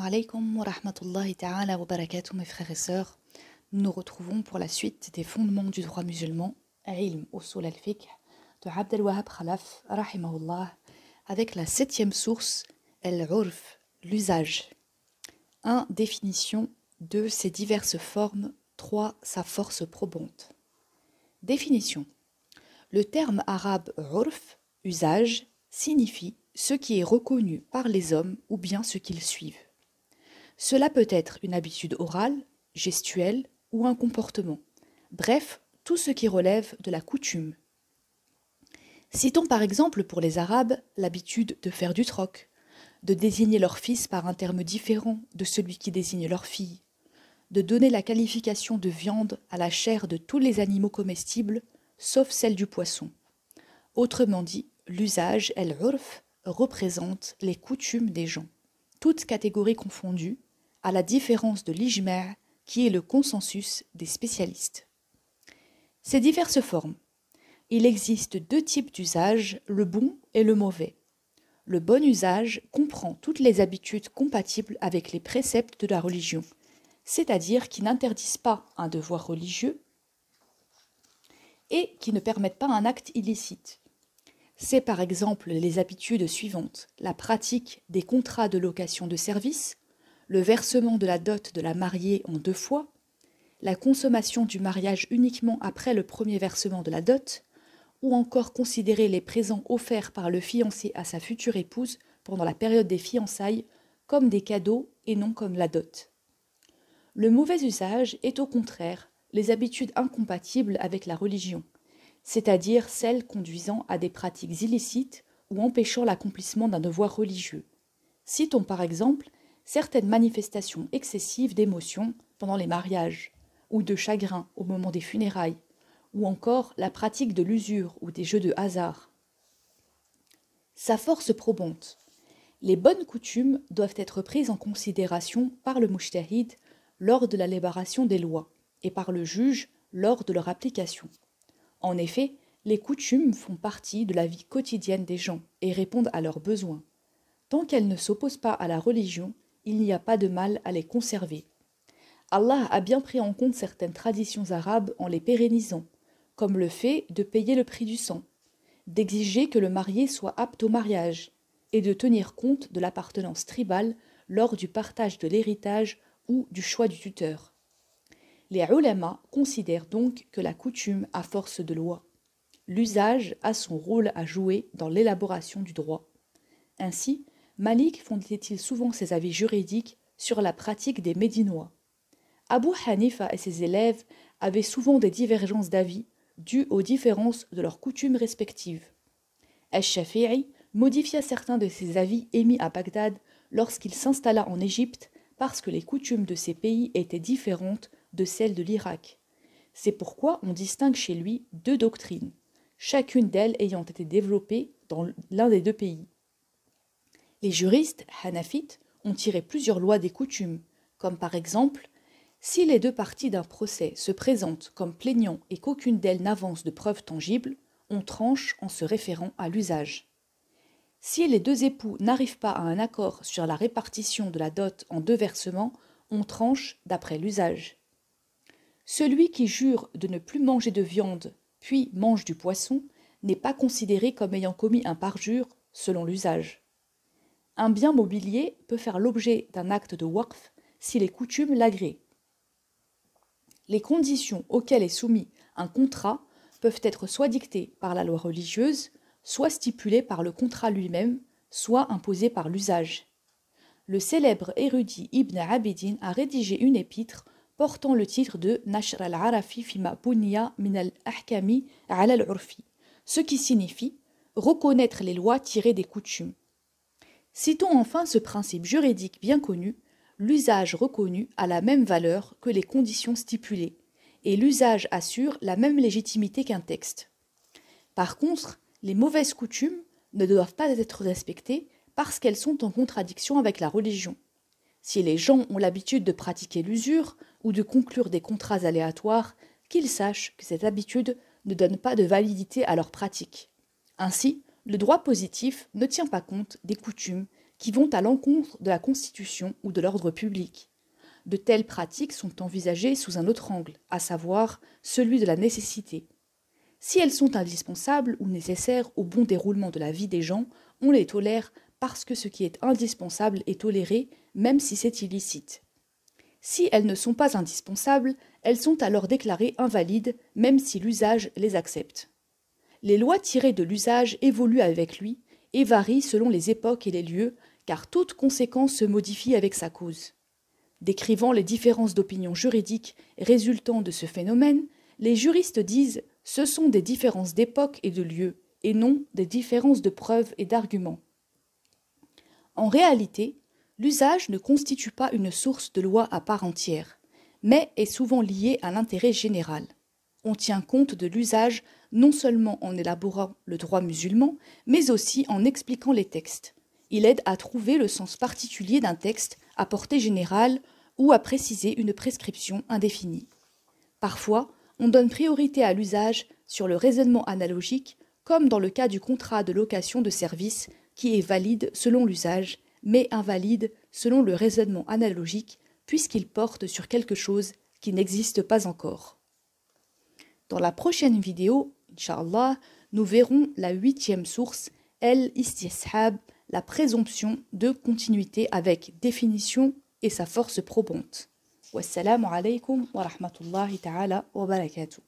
alaikum wa rahmatullahi ta'ala wa barakatuh mes frères et sœurs. Nous nous retrouvons pour la suite des fondements du droit musulman, Ilm Usul al-Fiqh de Abd al-Wahhab Khalaf, rahimahullah, avec la 7e source, Al-Urf, l'usage. 1. Définition. 2. Ses diverses formes. 3. Sa force probante. Définition. Le terme arabe urf, usage, signifie ce qui est reconnu par les hommes ou bien ce qu'ils suivent. Cela peut être une habitude orale, gestuelle ou un comportement. Bref, tout ce qui relève de la coutume. Citons par exemple pour les Arabes l'habitude de faire du troc, de désigner leur fils par un terme différent de celui qui désigne leur fille, de donner la qualification de viande à la chair de tous les animaux comestibles, sauf celle du poisson. Autrement dit, l'usage, al-urf, représente les coutumes des gens, toutes catégories confondues, à la différence de l'ijma' qui est le consensus des spécialistes. Ces diverses formes. Il existe 2 types d'usage, le bon et le mauvais. Le bon usage comprend toutes les habitudes compatibles avec les préceptes de la religion, c'est-à-dire qui n'interdisent pas un devoir religieux et qui ne permettent pas un acte illicite. C'est par exemple les habitudes suivantes, la pratique des contrats de location de services, le versement de la dot de la mariée en 2 fois, la consommation du mariage uniquement après le premier versement de la dot, ou encore considérer les présents offerts par le fiancé à sa future épouse pendant la période des fiançailles comme des cadeaux et non comme la dot. Le mauvais usage est au contraire les habitudes incompatibles avec la religion, c'est-à-dire celles conduisant à des pratiques illicites ou empêchant l'accomplissement d'un devoir religieux. Citons par exemple certaines manifestations excessives d'émotion pendant les mariages, ou de chagrin au moment des funérailles, ou encore la pratique de l'usure ou des jeux de hasard. Sa force probante. Les bonnes coutumes doivent être prises en considération par le mujtahid lors de la l'élaboration des lois et par le juge lors de leur application. En effet, les coutumes font partie de la vie quotidienne des gens et répondent à leurs besoins. Tant qu'elles ne s'opposent pas à la religion, il n'y a pas de mal à les conserver. Allah a bien pris en compte certaines traditions arabes en les pérennisant, comme le fait de payer le prix du sang, d'exiger que le marié soit apte au mariage et de tenir compte de l'appartenance tribale lors du partage de l'héritage ou du choix du tuteur. Les ulama considèrent donc que la coutume a force de loi. L'usage a son rôle à jouer dans l'élaboration du droit. Ainsi, Malik fondait-il souvent ses avis juridiques sur la pratique des Médinois. Abu Hanifa et ses élèves avaient souvent des divergences d'avis dues aux différences de leurs coutumes respectives. Al-Shafi'i modifia certains de ses avis émis à Bagdad lorsqu'il s'installa en Égypte parce que les coutumes de ces pays étaient différentes de celles de l'Irak. C'est pourquoi on distingue chez lui 2 doctrines, chacune d'elles ayant été développée dans l'un des 2 pays. Les juristes hanafites ont tiré plusieurs lois des coutumes, comme par exemple si les 2 parties d'un procès se présentent comme plaignants et qu'aucune d'elles n'avance de preuves tangibles, on tranche en se référant à l'usage. Si les 2 époux n'arrivent pas à un accord sur la répartition de la dot en 2 versements, on tranche d'après l'usage. Celui qui jure de ne plus manger de viande, puis mange du poisson, n'est pas considéré comme ayant commis un parjure selon l'usage. Un bien mobilier peut faire l'objet d'un acte de waqf si les coutumes l'agréent. Les conditions auxquelles est soumis un contrat peuvent être soit dictées par la loi religieuse, soit stipulées par le contrat lui-même, soit imposées par l'usage. Le célèbre érudit Ibn Abidin a rédigé une épître portant le titre de Nashr al-Arafi fima buniya min al-ahkami ala al-urfi, ce qui signifie reconnaître les lois tirées des coutumes. Citons enfin ce principe juridique bien connu, l'usage reconnu a la même valeur que les conditions stipulées, et l'usage assure la même légitimité qu'un texte. Par contre, les mauvaises coutumes ne doivent pas être respectées parce qu'elles sont en contradiction avec la religion. Si les gens ont l'habitude de pratiquer l'usure ou de conclure des contrats aléatoires, qu'ils sachent que cette habitude ne donne pas de validité à leur pratique. Ainsi, le droit positif ne tient pas compte des coutumes qui vont à l'encontre de la Constitution ou de l'ordre public. De telles pratiques sont envisagées sous un autre angle, à savoir celui de la nécessité. Si elles sont indispensables ou nécessaires au bon déroulement de la vie des gens, on les tolère parce que ce qui est indispensable est toléré, même si c'est illicite. Si elles ne sont pas indispensables, elles sont alors déclarées invalides, même si l'usage les accepte. Les lois tirées de l'usage évoluent avec lui et varient selon les époques et les lieux, car toute conséquence se modifie avec sa cause. Décrivant les différences d'opinion juridique résultant de ce phénomène, les juristes disent « ce sont des différences d'époque et de lieu, et non des différences de preuves et d'arguments ». En réalité, l'usage ne constitue pas une source de loi à part entière, mais est souvent lié à l'intérêt général. On tient compte de l'usage non seulement en élaborant le droit musulman, mais aussi en expliquant les textes. Il aide à trouver le sens particulier d'un texte à portée générale ou à préciser une prescription indéfinie. Parfois, on donne priorité à l'usage sur le raisonnement analogique, comme dans le cas du contrat de location de service qui est valide selon l'usage, mais invalide selon le raisonnement analogique, puisqu'il porte sur quelque chose qui n'existe pas encore. Dans la prochaine vidéo, Inch'Allah, nous verrons la 8e source, el-istishab, la présomption de continuité avec définition et sa force probante. Wassalamu alaykum wa rahmatullahi ta'ala wa barakatuh.